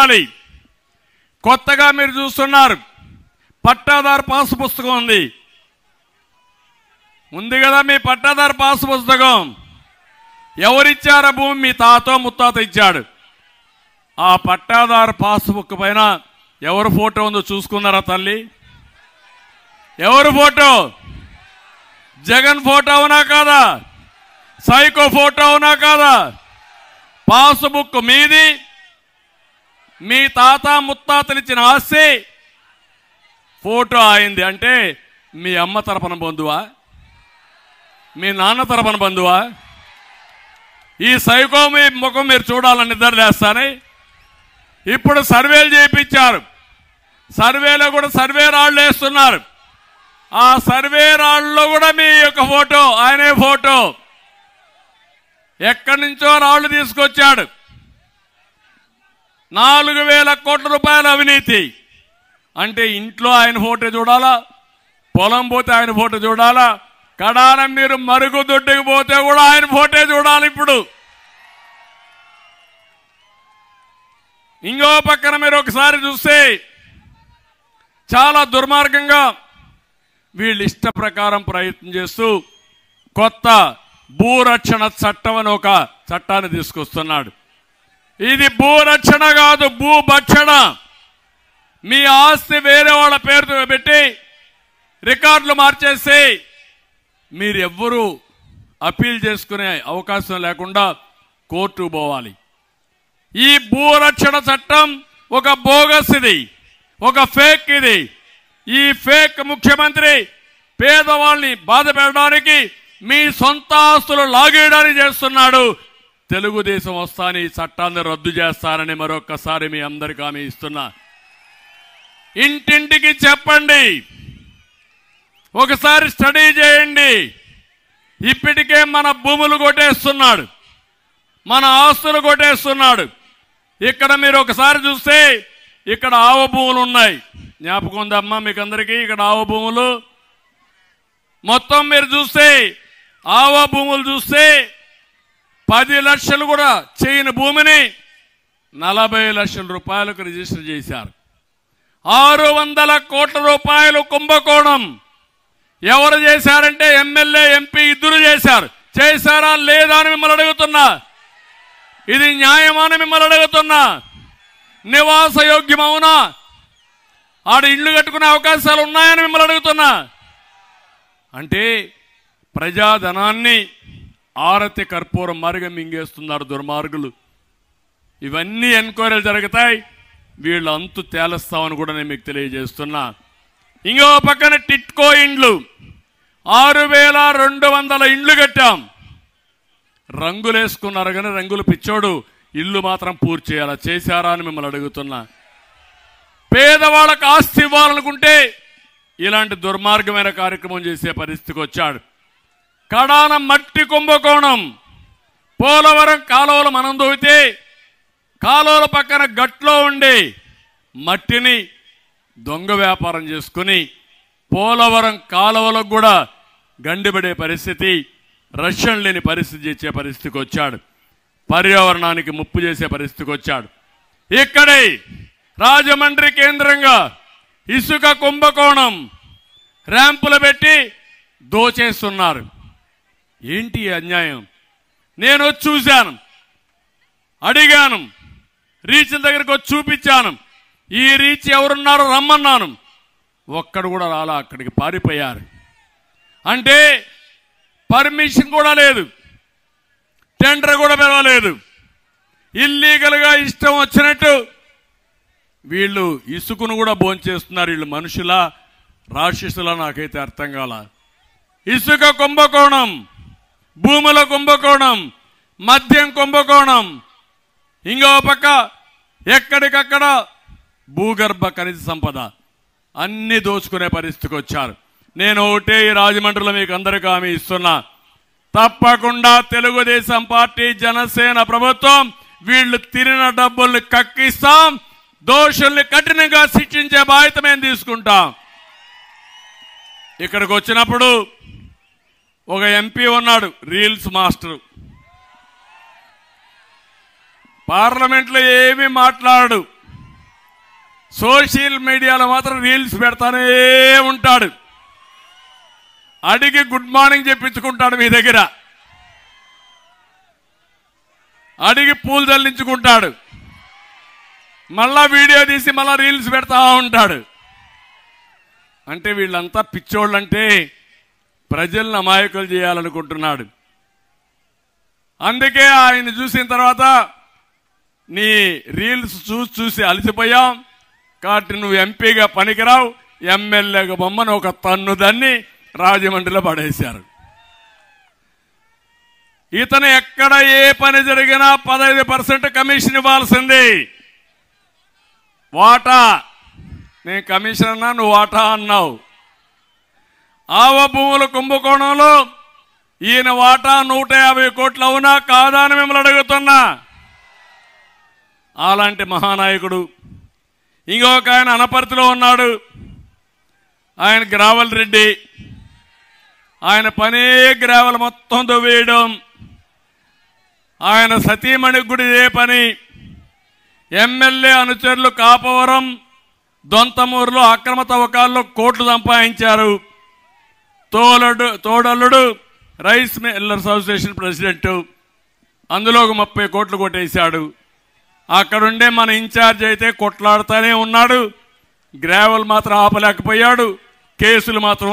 ఇవ్వాలి. కొత్తగా మీరు చూస్తున్నారు, పట్టాదారు పాసు పుస్తకం ఉంది కదా, మీ పట్టాదారు పాసు పుస్తకం ఎవరిచ్చారా? భూమి మీ తాత ముత్తాత ఇచ్చాడు. ఆ పట్టాదారు పాస్ బుక్ పైన ఎవరు ఫోటో ఉందో చూసుకున్నారా తల్లి? ఎవరు ఫోటో? జగన్ ఫోటో అవునా కాదా? సైకో ఫోటో అవునా కాదా? పాస్ బుక్ మీది, మీ తాత ముత్తాతలు ఇచ్చిన ఆస్తి, ఫోటో అయింది. అంటే మీ అమ్మ తరపున బంధువా? మీ నాన్న తరపున బంధువా? ఈ సైకో మీ ముఖం మీరు చూడాలని నిద్రలేస్తానే. ఇప్పుడు సర్వేలు చేయించారు, సర్వేలో కూడా సర్వే రాళ్ళు వేస్తున్నారు. ఆ సర్వే రాళ్ళలో కూడా మీ యొక్క ఫోటో, ఆయనే ఫోటో. ఎక్కడి నుంచో రాళ్ళు తీసుకొచ్చాడు. 4,000 కోట్ల రూపాయల అవినీతి. అంటే ఇంట్లో ఆయన ఫోటో చూడాలా, పొలం పోతే ఆయన ఫోటో చూడాలా, కడాన మీరు మరుగుదొడ్డికి పోతే కూడా ఆయన ఫోటో చూడాలి. ఇప్పుడు ఇంకో పక్కన మీరు ఒకసారి చూస్తే చాలా దుర్మార్గంగా వీళ్ళు ఇష్ట ప్రకారం ప్రయత్నం చేస్తూ కొత్త భూరక్షణ చట్టం అని ఒక చట్టాన్ని తీసుకొస్తున్నాడు. ఇది భూరక్షణ కాదు, భూభక్షణ. మీ ఆస్తి వేరే వాళ్ళ పేరుతో పెట్టి రికార్డులు మార్చేసి మీరు ఎవ్వరూ అప్పీల్ చేసుకునే అవకాశం లేకుండా కోర్టుకు పోవాలి. ఈ భూరక్షణ చట్టం ఒక బోగస్, ఇది ఒక ఫేక్. ఇది ఈ ఫేక్ ముఖ్యమంత్రి పేదవాళ్ళని బాధ పెట్టడానికి, మీ సొంత ఆస్తులు లాగేయడానికి చేస్తున్నాడు. తెలుగుదేశం వస్తాని ఈ చట్టాన్ని రద్దు చేస్తారని మరొక్కసారి మీ అందరికీ హామీ ఇస్తున్నా. ఇంటింటికి చెప్పండి, ఒకసారి స్టడీ చేయండి. ఇప్పటికే మన భూములు కొట్టేస్తున్నాడు, మన ఆస్తులు కొట్టేస్తున్నాడు. ఇక్కడ మీరు ఒకసారి చూస్తే ఇక్కడ ఆవ భూములు ఉన్నాయి, జ్ఞాపకం ఉందమ్మా మీకు అందరికీ? ఇక్కడ ఆవ భూములు మొత్తం మీరు చూస్తే, ఆవ భూములు చూస్తే 10 లక్షలు కూడా చేయని భూమిని 40 లక్షల రూపాయలకు రిజిస్టర్ చేశారు. 600 కోట్ల రూపాయలు కుంభకోణం. ఎవరు చేశారంటే ఎమ్మెల్యే, ఎంపీ ఇద్దరు చేశారు. చేశారా లేదా అని మిమ్మల్ని అడుగుతున్నా. ఇది న్యాయమని మిమ్మల్ని అడుగుతున్నా. నివాస యోగ్యం అవునా? ఆడ ఇళ్లు కట్టుకునే అవకాశాలు ఉన్నాయని మిమ్మల్ని అడుగుతున్నా. అంటే ప్రజాధనాన్ని ఆరతి కర్పూరం మరుగ మింగేస్తున్నారు దుర్మార్గులు. ఇవన్నీ ఎంక్వైరీలు జరుగుతాయి, వీళ్ళు అంతు తేలుస్తామని కూడా నేను మీకు తెలియజేస్తున్నా. ఇంకో పక్కన టిట్కో ఇండ్లు 6,200 ఇండ్లు కట్టాం. రంగులు వేసుకున్నారు కానీ రంగులు పిచ్చోడు, ఇల్లు మాత్రం పూర్తి చేయాలా? చేశారా అని మిమ్మల్ని అడుగుతున్నా. పేదవాళ్ళకు ఆస్తి ఇవ్వాలనుకుంటే ఇలాంటి దుర్మార్గమైన కార్యక్రమం చేసే పరిస్థితికి వచ్చాడు. కడాన మట్టి కుంభకోణం. పోలవరం కాలువలు మనం దోవితే కాలువల పక్కన గట్లో ఉండే మట్టిని దొంగ వ్యాపారం చేసుకుని పోలవరం కాలువలకు కూడా గండిపడే పరిస్థితి, రక్షణ లేని పరిస్థితి చేసే పరిస్థితికి వచ్చాడు. పర్యావరణానికి ముప్పు చేసే పరిస్థితికి వచ్చాడు. ఇక్కడే రాజమండ్రి కేంద్రంగా ఇసుక కుంభకోణం, ర్యాంపులు పెట్టి దోచేస్తున్నారు. ఏంటి అన్యాయం? నేను వచ్చి చూశాను, అడిగాను, రీచ్ల దగ్గరకు వచ్చి చూపించాను. ఈ రీచ్ ఎవరున్నారో రమ్మన్నాను, ఒక్కడు కూడా రాలా, అక్కడికి పారిపోయారు. అంటే పర్మిషన్ కూడా లేదు, టెండర్ కూడా పిలవలేదు. ఇల్లీగల్గా ఇష్టం వచ్చినట్టు వీళ్ళు ఇసుకను కూడా భోంచేస్తున్నారు. వీళ్ళు మనుషులా రాక్షసులా నాకైతే అర్థం కాల. ఇసుక కుంభకోణం, భూముల కుంభకోణం, మద్యం కుంభకోణం, ఇంకో పక్క ఎక్కడికక్కడ భూగర్భ ఖనిజ సంపద అన్ని దోచుకునే పరిస్థితికి వచ్చారు. నేను ఒకటే ఈ రాజమండ్రిలో మీకు అందరికీ హామీ ఇస్తున్నా, తప్పకుండా తెలుగుదేశం పార్టీ, జనసేన ప్రభుత్వం వీళ్ళు తిరిగిన డబ్బుల్ని కక్కిస్తాం, దోషుల్ని కఠినంగా శిక్షించే బాధ్యత మేము తీసుకుంటాం. ఇక్కడికి వచ్చినప్పుడు ఒక ఎంపీ ఉన్నాడు, రీల్స్ మాస్టర్. పార్లమెంట్లో ఏమీ మాట్లాడు, సోషల్ మీడియాలో మాత్రం రీల్స్ పెడతానే ఉంటాడు. అడిగి గుడ్ మార్నింగ్ చెప్పించుకుంటాడు మీ దగ్గర, అడిగి పూలు చల్లించుకుంటాడు, మళ్ళా వీడియో తీసి మళ్ళా రీల్స్ పెడతా ఉంటాడు. అంటే వీళ్ళంతా పిచ్చోళ్ళంటే ప్రజలను అమాయకులు చేయాలనుకుంటున్నాడు. అందుకే ఆయన చూసిన తర్వాత నీ రీల్స్ చూసి అలసిపోయాం కాబట్టి నువ్వు ఎంపీగా పనికిరావు, ఎమ్మెల్యేగా బొమ్మను ఒక తన్ను దాన్ని రాజమండ్రిలో పడేశారు. ఇతను ఎక్కడ ఏ పని జరిగినా 15% కమిషన్ ఇవ్వాల్సింది. వాటా, నేను కమిషన్ అన్నా, నువ్వు వాటా అన్నావు. ఆవ భూముల కుంభకోణంలో ఈయన వాటా 150 కోట్లు అవునా కాదా అని మిమ్మల్ని అడుగుతున్నా. అలాంటి మహానాయకుడు ఇంకొక ఆయన అనపర్తిలో ఉన్నాడు, ఆయన గ్రావల్ రెడ్డి. ఆయన పనే గ్రావల్ మొత్తం దొవ్వేయడం. ఆయన సతీమణి గుడి ఏ పని. ఎమ్మెల్యే అనుచరులు కాపవరం, దొంతమూరులో అక్రమ తవ్వకాల్లో కోట్లు సంపాదించారు. తోడల్లుడు రైస్ మిల్లర్స్ అసోసియేషన్ ప్రెసిడెంట్, అందులో 30 కోట్లు కొట్టేశాడు. అక్కడుండే మన ఇన్ఛార్జ్ అయితే కొట్లాడుతూనే ఉన్నాడు. గ్రావెల్ మాత్రం ఆపలేకపోయాడు, కేసులు మాత్రం